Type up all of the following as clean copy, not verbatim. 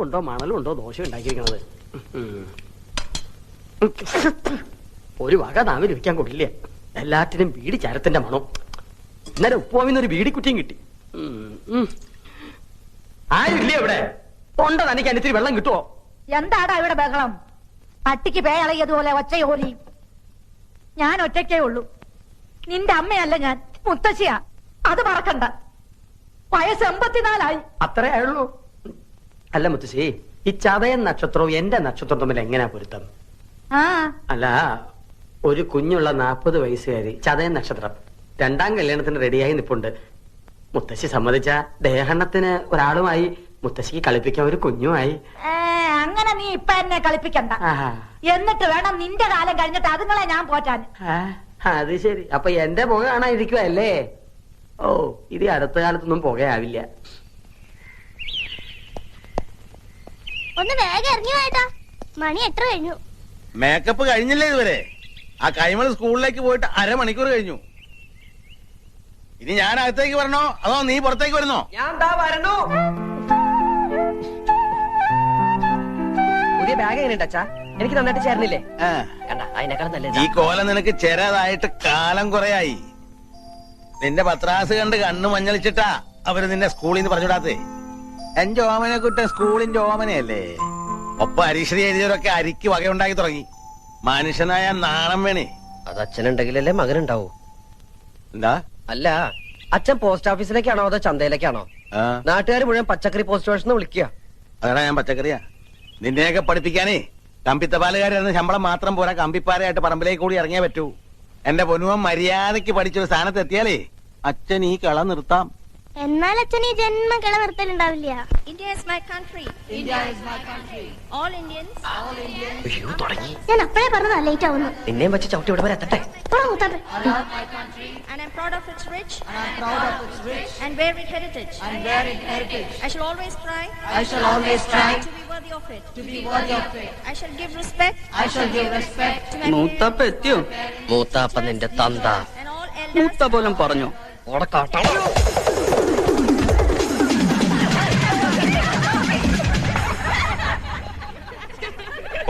ഉണ്ടോ മണലുണ്ടോ ദോശ ഉണ്ടാക്കിയിരിക്കണത്. ഒരു വക നാവിൽ ഇരിക്കാൻ കൊള്ളില്ല. എല്ലാറ്റിനും ബീഡി ചരത്തിന്റെ മണം. ഇന്നലെ ഉപ്പുവാമിന്നൊരു ബീഡിക്കുറ്റിയും കിട്ടി. ആരില്ലേ ഇവിടെ? തൊണ്ട തനിക്ക് അനിത്തിരി വെള്ളം കിട്ടുവോ? എന്താടാ ഇവിടെ ബഹളം? പട്ടിക്ക് പേയളയതുപോലെ ഒച്ചയോലി. ഞാൻ ഒറ്റയ്ക്കേ ഉള്ളൂ. നിന്റെ അമ്മയല്ല ഞാൻ, മുത്തശ്ശിയാ. അത് മറക്കണ്ട. വയസ്സ് 84 അത്രേ ആയുള്ളൂ. അല്ല മുത്തശ്ശി, ഈ ചതയൻ നക്ഷത്രവും എന്റെ നക്ഷത്രം തമ്മിൽ എങ്ങനെയാ പൊരുത്തം? അല്ല, ഒരു കുഞ്ഞുള്ള 40 വയസ്സുകാരി, ചതയൻ നക്ഷത്രം, 2ാം കല്യാണത്തിന് റെഡിയായി നിപ്പുണ്ട്. മുത്തശ്ശി സമ്മതിച്ച ദേഹണ്ണത്തിന് ഒരാളുമായി, മുത്തശ്ശിക്ക് കളിപ്പിക്കാൻ ഒരു കുഞ്ഞുമായി. അങ്ങനെ നീ ഇപ്പൊ എന്നെ കളിപ്പിക്കണ്ട. എന്നിട്ട് വേണം നിന്റെ കാലം കഴിഞ്ഞിട്ട് അതുങ്ങളെ ഞാൻ പോറ്റാൻ. അത് ശരി. അപ്പൊ എന്റെ പുക കാണാതിരിക്കുവല്ലേ? ഓ, ഇത് അടുത്ത കാലത്തൊന്നും പുകയാവില്ല. ഒന്ന് വേഗം ഇറങ്ങി പോയേട്ടാ. മണി എത്ര കഴിഞ്ഞു? മേക്കപ്പ് കഴിഞ്ഞില്ലേ ഇതുവരെ? ആ കൈമൾ സ്കൂളിലേക്ക് പോയിട്ട് 1/2 മണിക്കൂർ കഴിഞ്ഞു. ഇനി ഞാൻ അകത്തേക്ക് വരണോ അതോ നീ പുറത്തേക്ക് വരുന്നോ? ഞാൻ വരണോ? പുതിയ ബാഗ് എങ്ങനെയുണ്ടാ? എനിക്ക് നന്നായിട്ട് ചേർന്നില്ലേ? അതിനേക്കാൾ നല്ലത്. ഈ കോലം നിനക്ക് ചെറുതായിട്ട് കാലം കുറയായി. നിന്റെ പത്രാസ് കണ്ട് കണ്ണു മഞ്ഞളിച്ചിട്ടാ അവര് നിന്നെ സ്കൂളിൽ നിന്ന് പറഞ്ഞുവിടാത്തേ. എന്റെ ഓമനെ കുട്ടൻ സ്കൂളിന്റെ ഓമനയല്ലേ. ഒപ്പം അരീക്ഷണി എഴുതിയവരൊക്കെ അരിക്ക് വകയുണ്ടാക്കി തുടങ്ങി. മനുഷ്യനായ നാണം വേണേ. അത് അച്ഛനുണ്ടെങ്കിലല്ലേ മകനുണ്ടാവൂ. എന്താ? അല്ല, അച്ഛൻ പോസ്റ്റ് ഓഫീസിലേക്കാണോ അതോ ചന്തയിലേക്കാണോ? നാട്ടുകാർ മുഴുവൻ പച്ചക്കറി പോസ്റ്റ് സ്റ്റേഷന് വിളിക്കുക. അതാ ഞാൻ പച്ചക്കറിയാ. നിന്നെയൊക്കെ പഠിപ്പിക്കാനേ കമ്പിത്തപാലുകാരെന്ന ശമ്പളം മാത്രം പോരാ, കമ്പിപ്പാരയായിട്ട് പറമ്പിലേക്ക് കൂടി ഇറങ്ങിയേ പറ്റൂ. എന്റെ പൊന്നുവൻ മര്യാദയ്ക്ക് പഠിച്ചൊരു സ്ഥാനത്ത് എത്തിയാലേ അച്ഛൻ ഈ കള നിർത്താം. എന്നാൽ അച്ഛൻ ഈ ജന്മം കള നിർത്തലുണ്ടാവില്ല. India is my country. India is my country. All Indians. All Indians. അയ്യോ, തുടങ്ങി. ഞാൻ അപ്പഴേ പറഞ്ഞതാ ലേറ്റ് ആവുന്നു. നിന്നെയും വെച്ച് ചവിട്ടി ഇവിടെ വരെ എത്തട്ടെ. I love my country and I'm proud of its rich and varied heritage. I shall always try to be worthy of it. I shall give respect to my മൂത്താപ്പ എത്തിയോ? മൂത്താപ്പ നിന്റെ തന്ത. and all elders. മൂത്ത പോലും പറഞ്ഞു.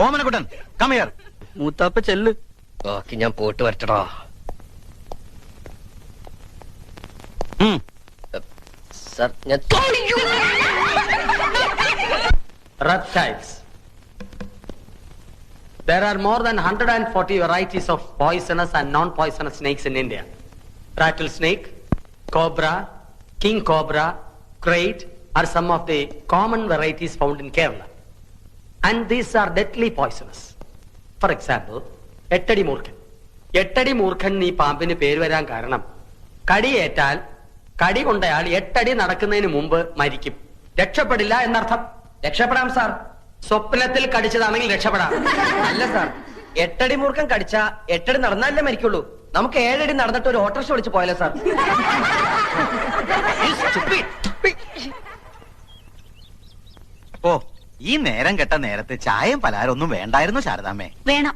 Omanakuttan come here. മൂത്താപ്പ ചെല്ല്. ബാക്കി ഞാൻ പോയിട്ട് വരട്ടടാ. സർ, ഞാൻ reptiles. There are more than 140 varieties of poisonous and non-poisonous snakes in India. Rattlesnake, cobra, king cobra, crate are some of the common varieties found in Kerala. And these are deadly poisonous. For example, എട്ടടി മൂർഖൻ. എട്ടടി മൂർഖൻ ഈ പാമ്പിന് പേര് വരാൻ കാരണം കടിയേറ്റാൽ കടി കൊണ്ടയാൾ 8 അടി നടക്കുന്നതിന് മുമ്പ് മരിക്കും. രക്ഷപ്പെടില്ല എന്നർത്ഥം. രക്ഷപ്പെടാം സാർ. സ്വപ്നത്തിൽ കടിച്ചതാണെങ്കിൽ രക്ഷപ്പെടാം. അല്ല സാർ, 8 അടി മൂർഖൻ കടിച്ച 8 അടി നടന്നാലേ മരിക്കുള്ളൂ. നമുക്ക് 7 അടി നടന്നിട്ട് ഒരു ഓട്ടോറിക്ഷ വിളിച്ച് പോയാലോ സാർ? ഓ, ഈ നേരം കെട്ട നേരത്തെ ചായയും പലഹാരം ഒന്നും വേണ്ടായിരുന്നു ശാരദാമ്മേ. വേണം.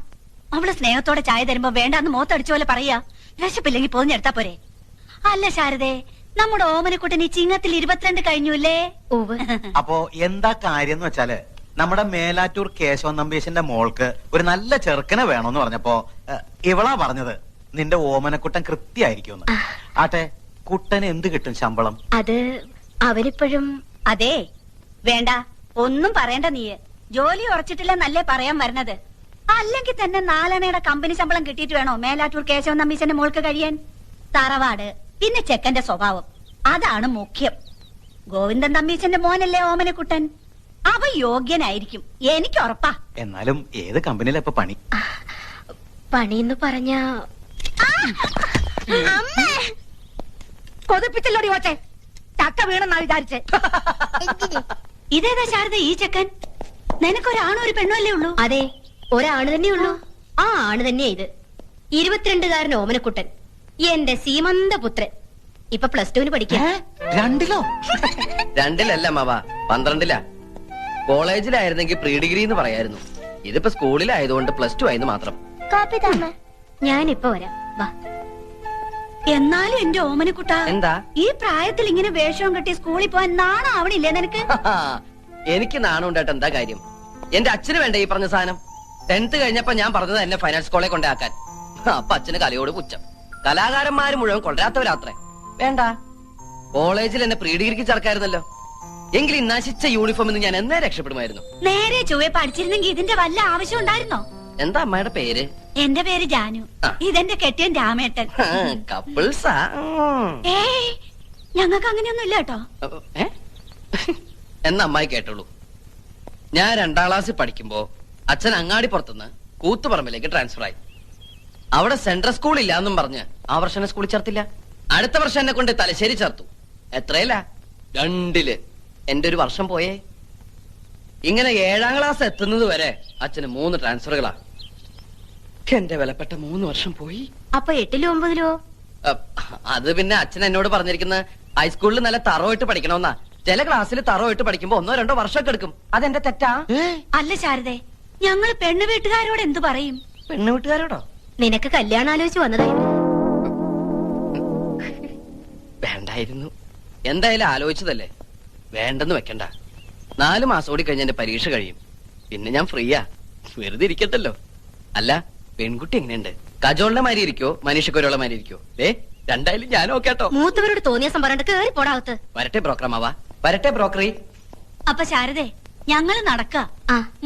അവള് സ്നേഹത്തോടെ ചായ തരുമ്പോ വേണ്ടാന്ന് മോത്തടിച്ച പോലെ പറയാ. വിശപ്പില്ലെങ്കിൽ പോഞ്ഞെടുത്താ പോരെ. അല്ല ശാരദേ, നമ്മുടെ ഓമനക്കുട്ടൻ ഈ ചിങ്ങത്തിൽ 22 കഴിഞ്ഞുല്ലേ? അപ്പോ എന്താ കാര്യം എന്ന് വെച്ചാല്, നമ്മുടെ മേലാറ്റൂർ കേശവൻ നമ്പീശന്റെ മോൾക്ക് ഒരു നല്ല ചെറുക്കനെ വേണോന്ന് പറഞ്ഞപ്പോ ഇവളാ പറഞ്ഞത് നിന്റെ ഓമനക്കുട്ടൻ കൃത്യായിരിക്കും. ആട്ടെ, കുട്ടന് എന്ത് കിട്ടും ശമ്പളം? അത് അവരിപ്പോഴും. അതെ, വേണ്ട, ഒന്നും പറയണ്ട. നീ ജോലി ഉറച്ചിട്ടില്ല നല്ലേ പറയാൻ വരണത്. അല്ലെങ്കിൽ തന്നെ 4 അണയുടെ കമ്പനി ശമ്പളം കിട്ടിയിട്ട് വേണോ മേലാറ്റൂർ കേശവൻ നമ്പീശന്റെ മോൾക്ക് കഴിയാൻ? തറവാട്, പിന്നെ ചെക്കന്റെ സ്വഭാവം, അതാണ് മുഖ്യം. ഗോവിന്ദൻ തമ്പീശന്റെ മോനല്ലേ ഓമനക്കുട്ടൻ? അവ യോഗ്യനായിരിക്കും, എനിക്ക് ഉറപ്പാ. എന്നാലും ഏത് കമ്പനിയിലെ ഇപ്പൊ പണി? പണിന്ന് പറഞ്ഞ കൊതിപ്പിച്ചല്ലോടി ഓട്ടെ. ചക്ക വീണെന്നാ വിചാരിച്ചേ. ഇതേതാ ശാരദ ഈ ചെക്കൻ? നിനക്കൊരാണോ ഒരു പെണ്ണോ അല്ലേ ഉള്ളൂ? അതെ, ഒരാണ് തന്നെയുള്ളൂ. ആ ആണ് തന്നെയാ ഇത്. 22-കാരൻ ഓമനക്കുട്ടൻ, എന്റെ സീമന്ത പുത്രൻ. ഇപ്പൊ +2 പഠിക്കാം. 2-ലോ? 2-ലല്ല മാവ, 12-ലാ. കോളേജിലായിരുന്നെങ്കിൽ പ്രീ ഡിഗ്രി എന്ന് പറയായിരുന്നു. ഇതിപ്പോ സ്കൂളിലായതുകൊണ്ട് +2 ആയെന്ന് മാത്രം. കാപ്പി താമ. ഞാനിപ്പോ വരാം, വാ. എന്നാലും എന്റെ ഓമനക്കുട്ട, എന്താ ഈ പ്രായത്തിൽ ഇങ്ങനെ വേഷവും കെട്ടി സ്കൂളിൽ പോവാൻ നാണാവണില്ലേ നിനക്ക്? എനിക്ക് നാണം ഉണ്ടായിട്ട് എന്താ കാര്യം? എന്റെ അച്ഛന് വേണ്ട ഈ പറഞ്ഞ സാധനം. 10th കഴിഞ്ഞപ്പോ ഞാൻ പറഞ്ഞത് എന്നെ ഫൈനാൻസ് കോളേജ് കൊണ്ടാക്കാൻ. അപ്പൊ അച്ഛന് കലയോട് പുച്ഛം. കലാകാരന്മാര് മുഴുവൻ കൊണ്ടുവരാത്തവരാത്രേ. വേണ്ട, കോളേജിൽ എന്നെ പ്രീ ഡിഗ്രിക്ക് ചേർക്കായിരുന്നല്ലോ. എങ്കിൽ ഈ നശിച്ച യൂണിഫോമിൽ നിന്ന് ഞാൻ എന്നേ രക്ഷപ്പെടുമായിരുന്നു. നേരെ ചൊവ്വെ പഠിച്ചിരുന്നെങ്കിൽ ഇതിന്റെ വല്ല ആവശ്യം ഉണ്ടായിരുന്നോ? എന്താ അമ്മയുടെ പേര്? എന്റെ പേര് ജാനു. ഇതെന്റെ കെട്ടിയൻ രാമേട്ടൻ. കപ്പിൾസാ? ഏയ്, ഞങ്ങൾക്ക് അങ്ങനെയൊന്നും ഇല്ല കേട്ടോ. എന്നാ അമ്മായി കേട്ടോളൂ. ഞാൻ 2ാം ക്ലാസ്സിൽ പഠിക്കുമ്പോ അച്ഛൻ അങ്ങാടി പുറത്തുനിന്ന് കൂത്തുപറമ്പിലേക്ക് ട്രാൻസ്ഫർ ആയി. അവിടെ സെൻട്രൽ സ്കൂൾ ഇല്ലാന്നും പറഞ്ഞ് ആ വർഷം എന്നെ സ്കൂളിൽ ചേർത്തില്ല. അടുത്ത വർഷം എന്നെ കൊണ്ട് തലശ്ശേരി ചേർത്തു. എത്രയില്ല? 2ല്. എന്റെ ഒരു വർഷം പോയേ. ഇങ്ങനെ 7ാം ക്ലാസ് എത്തുന്നത് വരെ അച്ഛന് 3 ട്രാൻസ്ഫറുകളാ. എന്റെ വിലപ്പെട്ട 3 വർഷം പോയി. അപ്പൊ 8ലും 9ലോ? അത് പിന്നെ അച്ഛൻ എന്നോട് പറഞ്ഞിരിക്കുന്ന ഹൈസ്കൂളിൽ നല്ല തറവായിട്ട് പഠിക്കണമെന്നാ. ചില ക്ലാസ്സിൽ തറവായിട്ട് പഠിക്കുമ്പോ 1 2 വർഷമൊക്കെ എടുക്കും. അതെന്റെ തെറ്റാ? അല്ല ശാരദേ, ഞങ്ങള് പെണ്ണു വീട്ടുകാരോട് എന്തു പറയും? പെണ്ണു വീട്ടുകാരോടോ? നിനക്ക് കല്യാണം ആലോചിച്ച് വന്നതായിരുന്നു. വേണ്ടായിരുന്നു. എന്തായാലും ആലോചിച്ചതല്ലേ, വേണ്ടെന്ന് വെക്കണ്ട. 4 മാസം കൂടി കഴിഞ്ഞ എന്റെ പരീക്ഷ കഴിയും. പിന്നെ ഞാൻ ഫ്രീയാ, വെറുതെ ഇരിക്കത്തല്ലോ. അല്ല, പെൺകുട്ടി എങ്ങനെയുണ്ട്? കജോളിന്റെ മാതിരി ഇരിക്കോ മനീഷക്കൊരുള്ള മാതിരി ഇരിക്കോ? രണ്ടായാലും ഞാൻ ഓക്കേട്ടോ. മൂത്തവരോട് തോന്നിയ സംഭരണം കേറി പോടാവത്ത്. വരട്ടെ ബ്രോക്കറമാവാ, വരട്ടെ ബ്രോക്കറി. അപ്പൊ ശാരദേ, ഞങ്ങള് നടക്ക.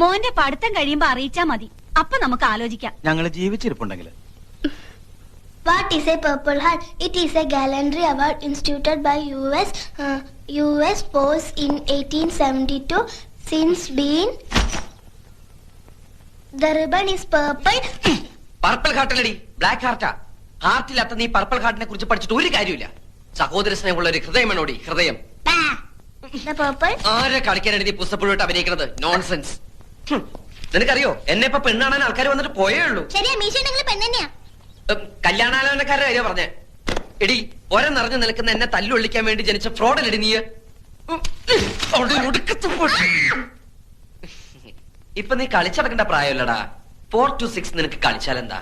മോന്റെ പഠിത്തം കഴിയുമ്പോ അറിയിച്ചാ മതി. അപ്പൊ നമുക്ക് ആലോചിക്കാം. ഞങ്ങള് ജീവിച്ചിരിപ്പുണ്ടെങ്കിൽ. What is a Purple Heart? It is a gallantry award instituted by US Force in 1872. Since been, the ribbon is purple. Purple ഹാർട്ടല്ലടി, ബ്ലാക്ക് ഹാർട്ടാ. ഹാർട്ടില്ലാത്ത നീ പർപ്പിൾ ഹാർട്ടിനെ കുറിച്ച് പഠിച്ചിട്ട് ഒരു കാര്യമില്ല. സഹോദര സ്നേഹമുള്ള ഒരു ഹൃദയമാണോടി ഹൃദയം. The purple? ആരെ കളിക്കാനാണ് നീ പുസ്തകപ്പുഴോട്ട് അഭിനയിക്കുന്നത്? നോൺസെൻസ്. നിനക്കറിയോ, എന്നെ ഇപ്പൊ പെണ്ണാണാൻ ആൾക്കാർ വന്നിട്ട് പോയേ ഉള്ളൂ. ശരിയാ, മീശ പെണ്ണെന്നെയാ. കല്യാണാലോചനക്കാരുടെ കാര്യം പറഞ്ഞേ. എടി, ഒരം നിറഞ്ഞു നിൽക്കുന്ന എന്നെ തല്ലൊള്ളിക്കാൻ വേണ്ടി ജനിച്ച ഫ്രോഡല്ലടി നീ. ഇപ്പൊ നീ കളിച്ചടക്കേണ്ട പ്രായമല്ലടാ. 4 to 6 നിനക്ക് കളിച്ചാലെന്താ?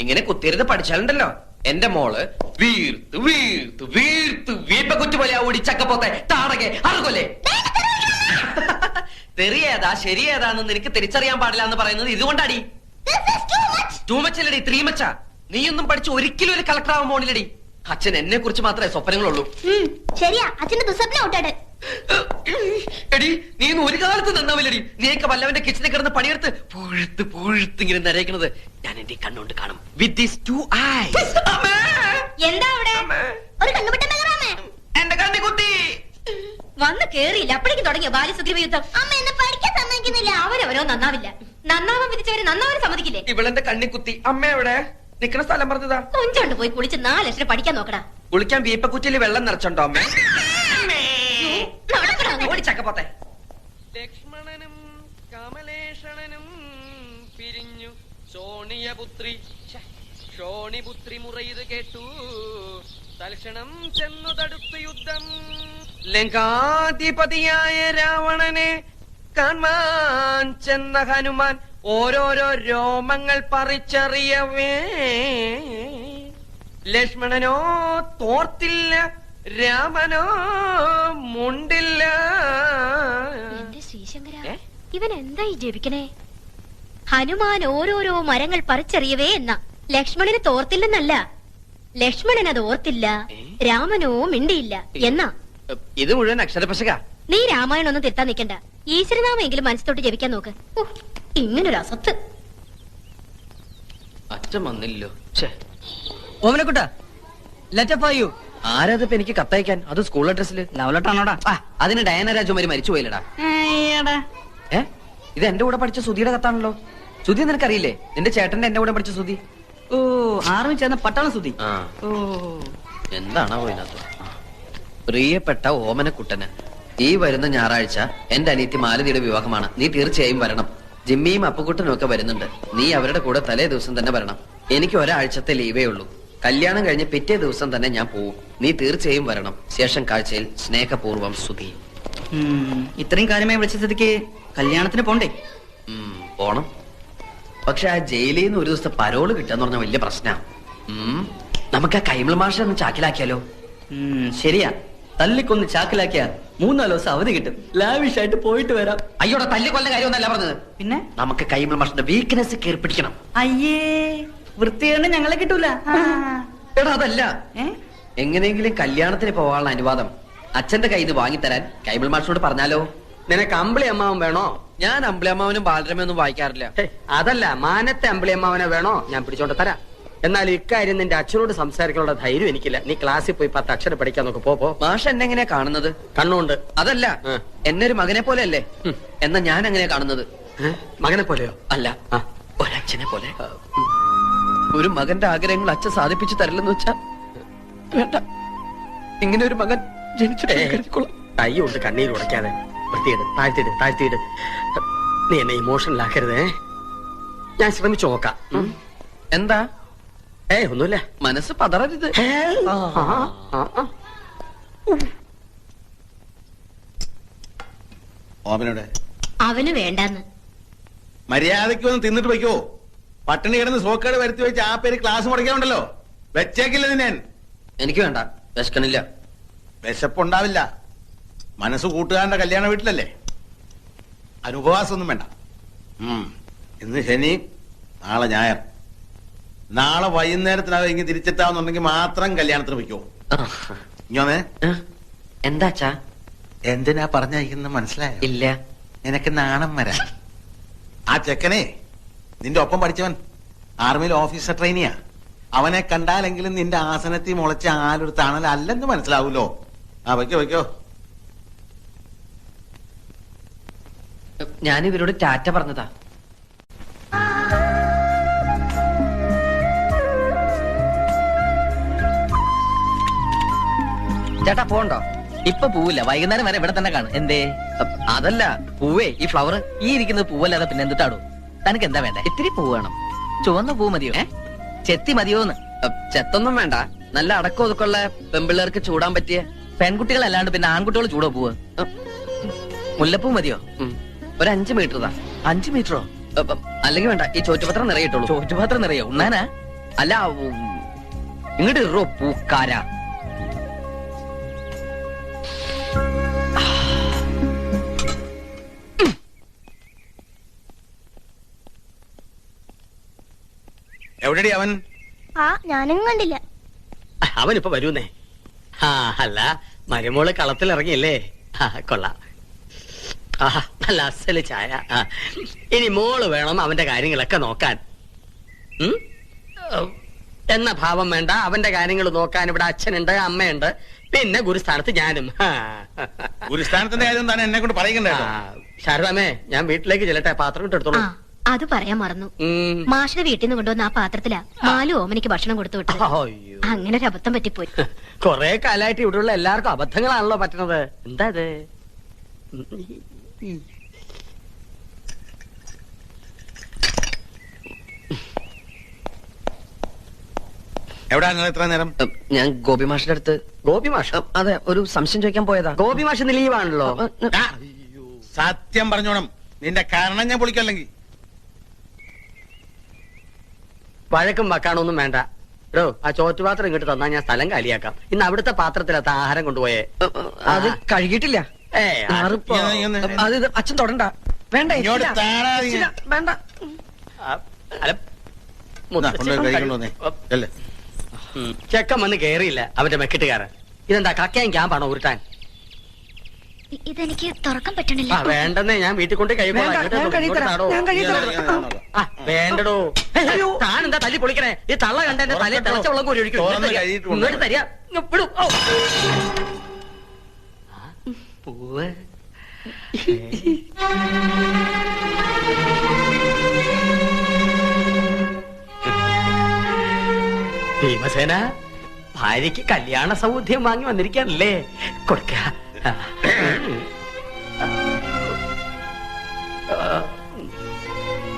ഇങ്ങനെ കുത്തിയിരുന്ന് പഠിച്ചാലുണ്ടല്ലോ, എന്റെ മോള് വീർത്ത് വീർത്ത് വീർത്ത് വീപ്പക്കുറ്റി പോലെ ഓടി ചക്കപ്പോത്തെ താടകെ അറുകൊല്ലേ. തെറിയേതാ ശരിയേതാന്ന് നിനക്ക് തിരിച്ചറിയാൻ പാടില്ല എന്ന് പറയുന്നത് ഇതുകൊണ്ടാടി. ടൂ മച്ചല്ലടി, 3 മച്ചാ. നീയൊന്നും പഠിച്ച് ഒരിക്കലും ഒരു കളക്ടർ ആവാൻ പോണില്ലടി. അച്ഛൻ എന്നെ കുറിച്ച് മാത്രമേ സ്വപ്നങ്ങളുള്ളൂ. ശരിയാ, അച്ഛന്റെ ദുസ്വപ്നം ഔട്ടാട്ടെ. എടി, നീ ഒരു കാലത്ത് നന്നാവില്ലടി. നീയൊക്കെ വല്ലവന്റെ കിച്ചണിൽ കിടന്ന് പണിയെടുത്ത് പുഴുത്ത് പുഴുത്ത് ഇങ്ങനെ നരയിക്കുന്നത് ഞാൻ എന്റെ കണ്ണുകൊണ്ട് കാണും. With these 2 eyes. എന്താ അവിടെ? ഒരു കണ്ണുപെട്ടെന്നേ. എന്റെ കണ്ണി കുത്തി വന്ന് കേറിയില്ല, അപ്പോഴേക്കും തുടങ്ങിയ ബാല്യസുഗ്രീവ യുദ്ധം. അമ്മ എന്നെ പഠിക്കാൻ സമ്മതിക്കുന്നില്ല. അവരവരോ നന്നാവില്ല. നന്നാവാൻ വിധിച്ചവര് നന്നാവാൻ സമ്മതിക്കില്ലേ? ഇവളെന്റെ കണ്ണി കുത്തി. അമ്മ എവിടെ? നിക്കണ സ്ഥലം പറഞ്ഞതാ. കൊഞ്ചോണ്ട് പോയി കുളിച്ച് 4 ലക്ഷം പഠിക്കാൻ നോക്കടാ. കുളിക്കാൻ വീപ്പക്കുറ്റിയിൽ വെള്ളം നിറച്ചുണ്ടോ അമ്മ? ഓടിച്ചക്കപ്പോത്തെ. ലക്ഷ്മണനും കമലേഷണനും പിരിഞ്ഞു ശോണിയപുത്രി ശോണിപുത്രി മുറയത് കേട്ടു. തൽക്ഷണം ചെന്നു തടുത്തു യുദ്ധം. ലങ്കാധിപതിയായ രാവണനെ കാണാൻ ചെന്ന ഹനുമാൻ ഓരോരോ രോമങ്ങൾ പറിച്ചറിയവേ. ലക്ഷ്മണനോ തോർത്തില്ല, രാമനോ മുണ്ടില്ല. എന്റെ ശ്രീശങ്കര, ഇവൻ എന്തായി ജപിക്കണേ? ഹനുമാൻ ഓരോരോ മരങ്ങൾ പറിച്ചെറിയവേ എന്ന. ലക്ഷ്മണന് തോർത്തില്ലെന്നല്ല, ലക്ഷ്മണൻ അത് ഓർത്തില്ല, രാമനോ മിണ്ടിയില്ല എന്നാ. ഇത് മുഴുവൻ അക്ഷരപശക. നീ രാമായണം ഒന്നും തിരുത്താൻ നിൽക്കണ്ട. ഈശ്വരനാമെങ്കിലും മനസ്സിലോട്ട് ജപിക്കാൻ നോക്ക്. ഇങ്ങനൊരു അസത്ത്. അച്ഛൻ വന്നില്ലോ. ഓമനക്കുട്ട, ലെറ്റർ ഫോർ യു. ആരാതിപ്പോ എനിക്ക് കത്തയക്കാൻ? അത് സ്കൂൾ അഡ്രസ്സില്. ലവലട്ടാണോടാ? അതിന് ഡയന രാജകുമാരി മരിച്ചു പോയില്ലടാ. ഇത് എന്റെ കൂടെ പഠിച്ച സുധിയുടെ കത്താണല്ലോ. സുധി നിനക്കറിയില്ലേ? നിന്റെ ചേട്ടന്റെ എന്റെ കൂടെ പഠിച്ച സുധി. ഓ, ആർമി ചേർന്ന പട്ടാള സുധി. ഓ, എന്താണോ ഇതിനകത്ത്? പ്രിയപ്പെട്ട ഓമനക്കുട്ടന്, ഈ വരുന്ന ഞായറാഴ്ച എന്റെ അനിയത്തി മാലതിയുടെ വിവാഹമാണ്. നീ തീർച്ചയായും വരണം. ജിമ്മിയും അപ്പുക്കുട്ടനും ഒക്കെ വരുന്നുണ്ട്. നീ അവരുടെ കൂടെ തലേ ദിവസം തന്നെ വരണം. എനിക്ക് ഒരാഴ്ചത്തെ ലീവേ ഉള്ളൂ. കല്യാണം കഴിഞ്ഞ് പിറ്റേ ദിവസം തന്നെ ഞാൻ പോവും. നീ തീർച്ചയായും വരണം. ശേഷം കാഴ്ചയിൽ സ്നേഹപൂർവ്വം സുധി. ഇത്രയും കാര്യമായി വിളിച്ച സ്ഥിതിക്ക് കല്യാണത്തിന് പോണ്ടേ? പോണം. പക്ഷെ ആ ജയിലിൽ നിന്ന് ഒരു ദിവസത്തെ പരോള് കിട്ടാന്ന് പറഞ്ഞ വലിയ പ്രശ്ന. നമുക്ക് ആ കൈമൾ മാഷ ഒന്ന് ചാക്കിലാക്കിയാലോ? ശരിയാ. തല്ലിക്കൊന്ന് ചാക്കിലാക്കിയാ 3-4 ദിവസം അവധി കിട്ടും. ലാവിഷായിട്ട് പോയിട്ട് വരാം. അയ്യോടെ തല്ലിക്കൊല്ല കാര്യമൊന്നല്ല പറഞ്ഞത്. പിന്നെ നമുക്ക് കൈമൾ മാഷിന്റെ വീക്ക്നെസ് കയറി പിടിക്കണം. അയ്യേ, വൃത്തിയാണ് ഞങ്ങളെ കിട്ടൂല. എടാ അതല്ല, എങ്ങനെയെങ്കിലും കല്യാണത്തിന് പോകാനുള്ള അനുവാദം അച്ഛന്റെ കയ്യിൽ നിന്ന് വാങ്ങിത്തരാൻ കൈമൾ മാഷിനോട് പറഞ്ഞാലോ? നിനക്ക് അമ്പിളി അമ്മാവൻ വേണോ? ഞാൻ അമ്പിളിയമ്മാവനും ബാലരമയൊന്നും വായിക്കാറില്ല. അതല്ല, മാനത്തെ അമ്പിളി അമ്മാവനെ വേണോ? ഞാൻ പിടിച്ചോണ്ട് തരാം. എന്നാൽ ഇക്കാര്യം നിന്റെ അച്ഛനോട് സംസാരിക്കാനുള്ള ധൈര്യം എനിക്കില്ല. നീ ക്ലാസ്സിൽ പോയി 10 അക്ഷരം പഠിക്കാൻ നോക്ക്. പോ. മാഷ് എന്നെ എങ്ങനെയാ കാണുന്നത്? കണ്ണുണ്ട്. അതല്ല, എന്നെ ഒരു മകനെ പോലെ അല്ലേ? എന്നാ ഞാൻ എങ്ങനെയാ കാണുന്നത്? മകനെ പോലെയോ? അല്ല, ഒരച്ഛനെ പോലെ. ഒരു മകന്റെ ആഗ്രഹങ്ങൾ അച്ഛൻ സാധിപ്പിച്ചു തരില്ലെന്ന് വെച്ചാ വേണ്ട. ഇങ്ങനെ ഒരു മകൻ ജനിച്ചിട്ട് കൈ കൊണ്ട് കണ്ണീര് ഉടയ്ക്കാതെ വൃത്തിയിട്. താഴ്ത്തിയിട്. നീ എന്നെ ഇമോഷണൽ ആക്കരുതേ. ഞാൻ ശ്രമിച്ചു നോക്കാം. എന്താ? ഒന്നുമില്ല. മനസ്സ് പതറരുത്. ഓമനോടെ അവന് വേണ്ടാന്ന്. മര്യാദയ്ക്ക് വന്ന് തിന്നിട്ട് വയ്ക്കോ. പട്ടിണി കിടന്ന് സോക്കേട് വരുത്തി വെച്ച് ആ പേര് ക്ലാസ് മുടക്കാനുണ്ടല്ലോ. വെച്ചേക്കില്ല നിന്നെ. എനിക്ക് വേണ്ട, വിശക്കണില്ല. വിശപ്പുണ്ടാവില്ല. മനസ്സ് കൂട്ടുകാരന്റെ കല്യാണ വീട്ടിലല്ലേ. അനുപവാസമൊന്നും വേണ്ട. ഇന്ന് ശനി, നാളെ ഞായർ. നാളെ വൈകുന്നേരത്തിനകം ഇങ്ങനെ തിരിച്ചെത്താവുന്നുണ്ടെങ്കിൽ മാത്രം കല്യാണത്തിന് വയ്ക്കോ. ഇങ്ങോന്നേ. എന്താച്ചാ? എന്തിനാ പറഞ്ഞയക്കുന്ന മനസ്സിലായോ? ഇല്ല. നിനക്ക് നാണം വരാ. ആ ചെക്കനെ നിന്റെ ഒപ്പം പഠിച്ചവൻ ആർമിയിൽ ഓഫീസർ ട്രെയിനിയാ. അവനെ കണ്ടാലെങ്കിലും നിന്റെ ആസനത്തിൽ മുളച്ച ആലൊരു തണലല്ലെന്ന് മനസ്സിലാവൂലോ. വയ്ക്കോ. ഞാൻ ഇവരോട് ടാറ്റ പറഞ്ഞതാ. ചേട്ടാ പോണ്ടോ? ഇപ്പൊ പൂവില്ല, വൈകുന്നേരം വരെ ഇവിടെ തന്നെ കാണും. എന്തേ? അതല്ല, പൂവേ, ഈ ഫ്ലവർ. ഈ ഇരിക്കുന്നത് പൂവല്ലാതെ പിന്നെ എന്തിട്ടാടോ? തനിക്ക് എന്താ വേണ്ടേ? ഇത്തിരി പൂ വേണം. ചുവന്ന പൂ മതിയോ? ചെത്തി മതിയോന്ന്? ചെത്തൊന്നും വേണ്ട. നല്ല അടക്കം ഒതുക്കുള്ള പെമ്പിള്ളേർക്ക് ചൂടാൻ പറ്റിയ. പെൺകുട്ടികളല്ലാണ്ട് പിന്നെ ആൺകുട്ടികൾ ചൂടോ പൂവ്? മുല്ലപ്പൂ മതിയോ? ഒരു 5 മീറ്റർ താ. 5 മീറ്ററോ? അല്ലെങ്കിൽ വേണ്ട, ഈ ചോറ്റുപത്രം നിറയിട്ടുള്ളൂ. ചോറ്റുപാത്രം നിറയോ? ഉണ്ണാനാ? അല്ല, ഇങ്ങോട്ട് ഇറോ പൂക്കാര. എവിടെടി അവൻ? ഞാനും കണ്ടില്ല. അവനിപ്പോ വരൂന്നേ. അല്ല, മരുമോള് കളത്തിലിറങ്ങിയല്ലേ? കൊള്ളാം. നല്ല അസല് ചായ. ഇനി മോള് വേണം അവന്റെ കാര്യങ്ങളൊക്കെ നോക്കാൻ. എന്ന ഭാവം വേണ്ട. അവന്റെ കാര്യങ്ങൾ നോക്കാൻ ഇവിടെ അച്ഛനുണ്ട്, അമ്മയുണ്ട്, പിന്നെ ഗുരുസ്ഥാനത്ത് ഞാനും. ഗുരുസ്ഥാനത്തിന്റെ കാര്യം തന്നെ എന്നെ കൊണ്ട് പറയണ്ടേ? ശാരദാമേ, ഞാൻ വീട്ടിലേക്ക് ചെല്ലട്ടെ. പാത്രം ഇട്ടെടുത്തോളൂ. അത് പറയാൻ മറന്നു. മാഷിന്റെ വീട്ടിൽ നിന്ന് കൊണ്ടുവന്ന ആ പാത്രത്തിലാ മാലു ഓമനിക്ക് ഭക്ഷണം കൊടുത്തു വിട്ടത്. അങ്ങനെ ഒരു അബദ്ധം പറ്റിപ്പോയി. കൊറേ കാലായിട്ട് ഇവിടെയുള്ള എല്ലാവർക്കും അബദ്ധങ്ങളാണല്ലോ പറ്റുന്നത്. എന്താ ഇത്? എവിടാ ഇത്ര നേരം? ഞാൻ ഗോപി മാഷിന്റെ അടുത്ത്. ഗോപി മാഷ്? അതെ, ഒരു സംശയം ചോദിക്കാൻ പോയതാ. ഗോപി മാഷ് ഇന്ന് ലീവാണല്ലോ. സത്യം പറഞ്ഞോണം, നിന്റെ കാരണം ഞാൻ പൊളിക്കല്ലെങ്കിൽ. വഴക്കും വക്കാണൊന്നും വേണ്ട. എടോ, ആ ചോറ്റുപാത്രം ഇങ്ങോട്ട് തന്നാ ഞാൻ സ്ഥലം കാലിയാക്കാം. ഇന്ന് അവിടുത്തെ പാത്രത്തിലത്ത ആഹാരം കൊണ്ടുപോയേ. അത് കഴുകിയിട്ടില്ല. അത് അച്ഛൻ തൊടണ്ട. വേണ്ട, വേണ്ട. ചെക്കൻ വന്ന് കേറിയില്ല അവന്റെ മെക്കിട്ടുകാരൻ. ഇതെന്താ കക്കയും ക്യാമ്പാണോ ഉരുട്ടാൻ? ഇതെനിക്ക് തുറക്കാൻ പറ്റണില്ല. വേണ്ടെന്നേ, ഞാൻ വീട്ടിൽ കൊണ്ട് വേണ്ടടോ. താനെന്താ തല്ലി പൊളിക്കണേ? ഈ തള്ള കണ്ട എന്റെ തലയിൽ തിളച്ച വെള്ളം കോരി ഒഴിക്കും. ഇങ്ങോട്ട് തരിക. പൂവ് ഭീമസേന, ഭാര്യക്ക് കല്യാണ സൗദ്യം വാങ്ങി വന്നിരിക്കാനല്ലേ? കൊടുക്ക.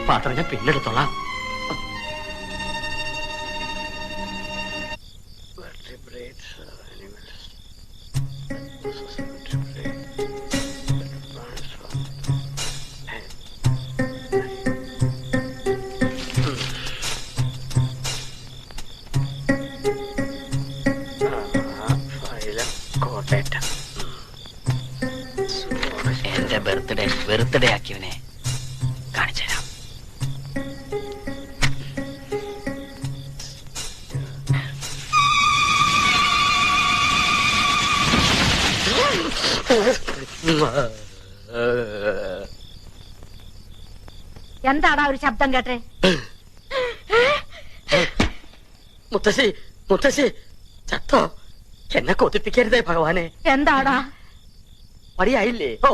പാത്രം ഞാൻ പിന്നെടുത്തോളാം. കോട്ടയറ്റം കളിയാക്കിയവനെ കാണിച്ചുതരാം. എന്താടാ ഒരു ശബ്ദം കേട്ടെ? മുത്തശ്ശി മുത്തശ്ശി ചത്തോ? എന്നെ കൊതിപ്പിക്കരുതേ ഭഗവാനെ. എന്താടാ? മടിയായില്ലേ? ഓ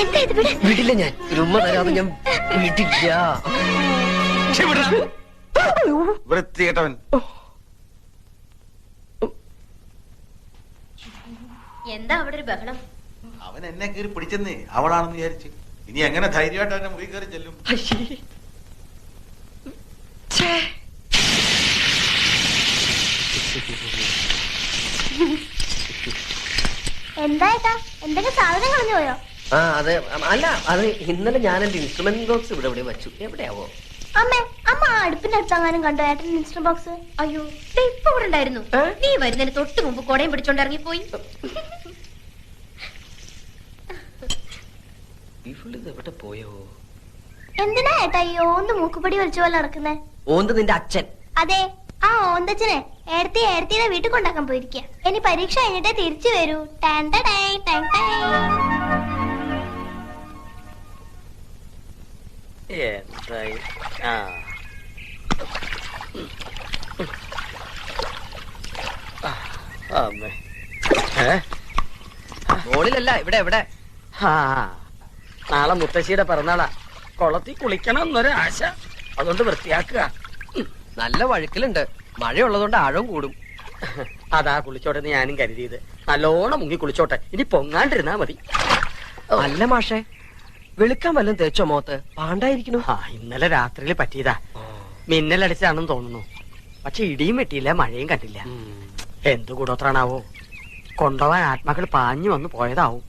എന്താ ഇത്? വിടില്ല ഞാൻ. ഒരു ഉമ്മ തരാതെ ഞാൻ വിടില്ല. വൃത്തികെട്ടവൻ. എന്താ അവിടെ ഒരു ബഹളം? അവൻ എന്നെ കയറി പിടിച്ചെന്നേ അവളാണെന്ന് വിചാരിച്ച്. ഇനി എങ്ങനെ ധൈര്യമായിട്ട് അവന്റെ മുറി കയറി ചെല്ലും? എന്താ ഏട്ടാ, എന്തൊക്കെ സാധനം കളഞ്ഞു പോയോ? ആ അതെ. അല്ല, അത് ഇന്നലെ ഞാൻ എന്റെ ഇൻസ്ട്രുമെന്റ് ബോക്സ് ഇവിടെ എവിടെ വെച്ചു. എവിടെയാവോ? അമ്മേ, അമ്മ ആ അടുപ്പിന്റെ അടുത്തെങ്ങാനും കണ്ടോ ഏട്ടൻ ഇൻസ്ട്രുമെന്റ് ബോക്സ്? അയ്യോ, ദേ ഇപ്പൊ ഇവിടെ ഉണ്ടായിരുന്നു. നീ വരുന്നതിന് തൊട്ട് മുമ്പ് കൊടയും പിടിച്ചോണ്ട് ഇറങ്ങിപ്പോയി. എവിടെ പോയോ? എന്തിനാ ഏട്ടാ ഈ ഓന്ത് മൂക്കുപടി വലിച്ച പോലെ നടക്കുന്നേ? ഓന്ത് നിന്റെ അച്ഛൻ. അതെ, ആ ഓന്തച്ഛനെ ഏടത്തിയുടെ വീട്ടിൽ കൊണ്ടാക്കാൻ പോയിരിക്കുക. ഇനി പരീക്ഷ കഴിഞ്ഞിട്ടേ തിരിച്ചു വരൂ. എന്തായി? ആ അമ്മേ. മോളിലല്ല, ഇവിടെ എവിടെ? ആ നാളെ മുത്തശ്ശിയുടെ പിറന്നാളാ. കുളത്തിൽ കുളിക്കണം എന്നൊരു ആശ. അതുകൊണ്ട് വൃത്തിയാക്കുക. നല്ല വഴുക്കലുണ്ട്. മഴയുള്ളതുകൊണ്ട് ആഴവും കൂടും. അതാ കുളിച്ചോട്ടെ എന്ന് ഞാനും കരുതിയത്. നല്ലോണം മുങ്ങി കുളിച്ചോട്ടെ, ഇനി പൊങ്ങാണ്ടിരുന്നാ മതി. അല്ല മാഷേ, വെളുക്കാൻ വല്ലതും തേച്ചോ മോത്ത്? പാണ്ടായിരിക്കണു. ആ ഇന്നലെ രാത്രിയിൽ പറ്റിയതാ. മിന്നലടിച്ചാണെന്ന് തോന്നുന്നു. പക്ഷെ ഇടിയും വെട്ടിയില്ല, മഴയും കണ്ടില്ല. എന്തു കൂടോത്രാണാവോ? കൊണ്ടുപോവാൻ ആത്മാക്കൾ പാഞ്ഞു വന്ന് പോയതാവും.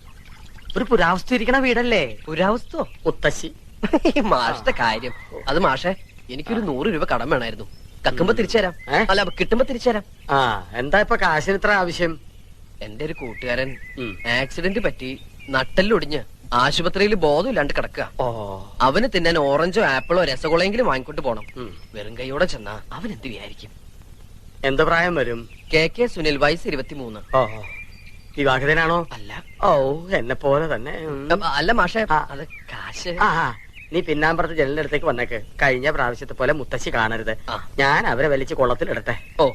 ഒരു പുരാവസ്തു ഇരിക്കണ വീടല്ലേ? പുരാവസ്തോ? മുത്തശ്ശി. മാഷത്തെ കാര്യം. അത് മാഷേ, എനിക്കൊരു 100 രൂപ കടം വേണമായിരുന്നു. കക്കുമ്പോ തിരിച്ചുതരാം. അല്ല, കിട്ടുമ്പോ തിരിച്ചുതരാം. ആ എന്താ ഇപ്പൊ കാശിന് ഇത്ര ആവശ്യം? എന്റെ ഒരു കൂട്ടുകാരൻ ആക്സിഡന്റ് പറ്റി നട്ടെല്ലൊടിഞ്ഞ് ആശുപത്രിയിൽ ബോധമില്ലാണ്ട് കിടക്കുക. അവന് തിന്നാൻ ഓറഞ്ചോ ആപ്പിളോ രസഗുളയെങ്കിലും വാങ്ങിക്കൊണ്ട് പോണം. വെറും കൈയോടെ ചെന്നാ അവൻ എന്ത് വിചാരിക്കും? എന്ത് പ്രായം വരും? KK സുനിൽ, വയസ്സ് 23. ഓ വിവാഹിതനാണോ? അല്ല. ഓ എന്നെ പോലെ തന്നെ. അല്ല മാഷേ, അത് കാശ്. ആ നീ പിന്നാമ്പറത്ത് ജനലിന്റെ അടുത്തേക്ക് വന്നേക്ക്. കഴിഞ്ഞ പ്രാവശ്യത്തെ പോലെ മുത്തശ്ശി കാണരുത്. ഞാൻ അവരെ വലിച്ച് കുളത്തിലിടട്ടെ. ഓ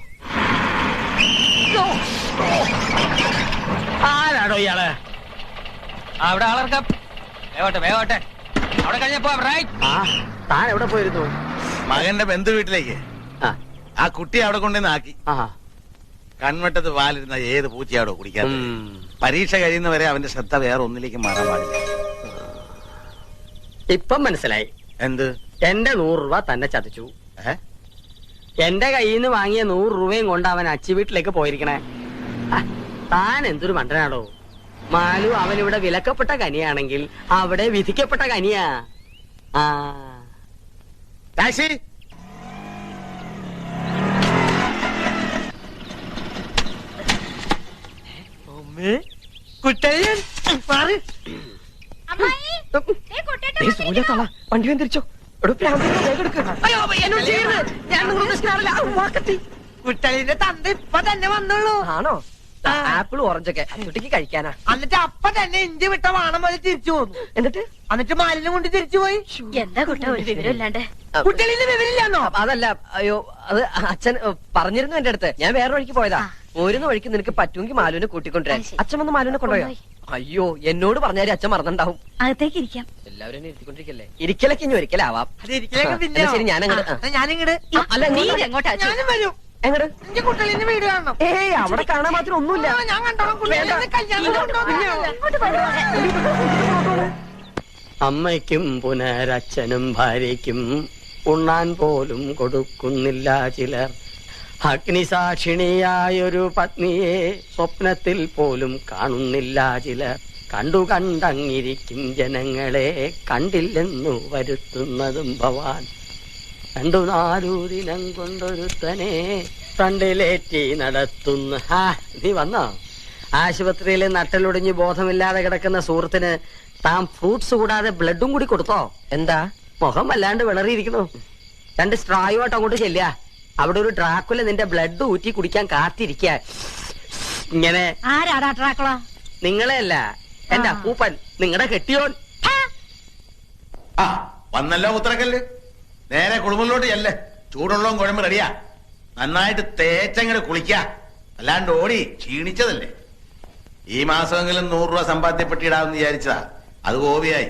ആരാടോ ഇയാള്? അവിടെ ആളർക്കാം. വേവട്ടെ അവിടെ കഴിഞ്ഞപ്പോ താൻ എവിടെ പോയിരുന്നു? മകന്റെ ബന്ധു വീട്ടിലേക്ക്. ആ കുട്ടി അവിടെ കൊണ്ടുവന്ന് ആക്കി. കൺവെട്ടത്ത് പാലിരുന്ന ഏത് പൂച്ചയാടോ കുടിക്കാത്ത? പരീക്ഷ കഴിയുന്നവരെ അവന്റെ ശ്രദ്ധ വേറെ ഒന്നിലേക്ക് മാറാൻ പാടില്ല. ഇപ്പം മനസ്സിലായി. എന്ത്? എന്റെ 100 രൂപ തന്നെ ചതിച്ചു. എന്റെ കയ്യിൽ നിന്ന് വാങ്ങിയ 100 രൂപയും കൊണ്ട് അവൻ അച്ചി വീട്ടിലേക്ക് പോയിരിക്കണേ. താൻ എന്തൊരു മണ്ടനാടോ. മാലു അവനിവിടെ വിലക്കപ്പെട്ട കനിയാണെങ്കിൽ അവിടെ വിധിക്കപ്പെട്ട കനിയാ. ടാക്സി. കുട്ടയ്യൻ വണ്ടി വന്നിരിച്ചോ? കുട്ടലിന്റെ തന്ത ഇപ്പൊ തന്നെ വന്നുള്ളൂ. ആണോ? ആപ്പിൾ ഓറഞ്ചൊക്കെ കുട്ടിക്ക് കഴിക്കാനാ. എന്നിട്ട് അപ്പൊ തന്നെ ഇഞ്ചി വിട്ട വാണം പോലെ തിരിച്ചു പോന്നു. എന്നിട്ട് മാലിന്യം കൊണ്ട് തിരിച്ചു പോയി. എന്താ കുട്ട ഒരു വിവരമില്ലാണ്ട്? കുട്ടലിന്റെ വിവരമില്ലാന്നോ? അതല്ല, അയ്യോ അത് അച്ഛൻ പറഞ്ഞിരുന്നു എന്റെ അടുത്ത്. ഞാൻ വേറെ വഴിക്ക് പോയതാ. പോരുന്ന വഴിക്ക് നിനക്ക് പറ്റുമെങ്കിൽ മാലുവിനെ കൂട്ടിക്കൊണ്ടുവരാൻ. അച്ഛൻ വന്ന് മാലുവിനെ കൊണ്ടുപോയോ? അയ്യോ, എന്നോട് പറഞ്ഞാൽ അച്ഛൻ മറന്നുണ്ടാവും. അകത്തേക്ക് ഇരിക്കാം. എല്ലാവരും എന്നെ ഇരുത്തിക്കൊണ്ടിരിക്കല്ലേ? ഇരിക്കലൊക്കെ ഇനി ഒരിക്കലാവാം. ശരി, ഞാനിങ്ങട്. അല്ല, നീ എങ്ങോട്ടാ? ഞാനും വരും. എങ്ങോട്ട്? എന്റെ കുട്ടലിന്റെ വീട് കാണണം. ഏയ്, അവിടെ കാണാൻ മാത്രം ഒന്നുമില്ല. ഞാൻ കണ്ടോളാം. അമ്മയ്ക്കും പുനരച്ഛനും ഭാര്യയ്ക്കും ഉണ്ണാൻ പോലും കൊടുക്കുന്നില്ല ചിലർ. അഗ്നിസാക്ഷിണിയായൊരു പത്നിയെ സ്വപ്നത്തിൽ പോലും കാണുന്നില്ല ചിലർ. കണ്ടങ്ങിരിക്കും ജനങ്ങളെ കണ്ടില്ലെന്നു വരുത്തുന്നതും ഭവാൻ. 2-4 ദിനം കൊണ്ടൊരുത്തനെ ഫ്രണ്ടിലേറ്റി നടത്തുന്ന. നീ വന്നോ? ആശുപത്രിയിൽ നട്ടലൊടിഞ്ഞ് ബോധമില്ലാതെ കിടക്കുന്ന സുഹൃത്തിന് താൻ ഫ്രൂട്ട്സ് കൂടാതെ ബ്ലഡും കൂടി കൊടുത്തോ? എന്താ മുഖം വല്ലാണ്ട് വിളറിയിരിക്കുന്നു. 2 സ്ട്രായുമായിട്ട് അങ്ങോട്ട് ചെല്ലുക. അവിടെ ഒരു ഡ്രാക്കുല നിന്റെ ബ്ലഡ് ഊറ്റി കുടിക്കാൻ കാത്തിരിക്ക. ഇങ്ങനെ. ആരാടാ ഡ്രാക്കുള? നിങ്ങളെ അല്ല, എന്റെ അപ്പൂപ്പൻ, നിങ്ങളുടെ കെട്ടിയോൻ. വന്നല്ലോ ഉത്തരക്കല്ല്. നേരെ കുളിമുറിലോട്ട് ചെല്ല്. ചൂടുള്ളതും കുഴമ്പ് റെഡിയാ. നന്നായിട്ട് തേച്ചങ്ങട് കുളിക്ക. അല്ലാണ്ട് ഓടി ക്ഷീണിച്ചതല്ലേ. ഈ മാസമെങ്കിലും 100 രൂപ സമ്പാദ്യപ്പെട്ടിടാമെന്ന് വിചാരിച്ചതാ. അത് ഗോപിയായി.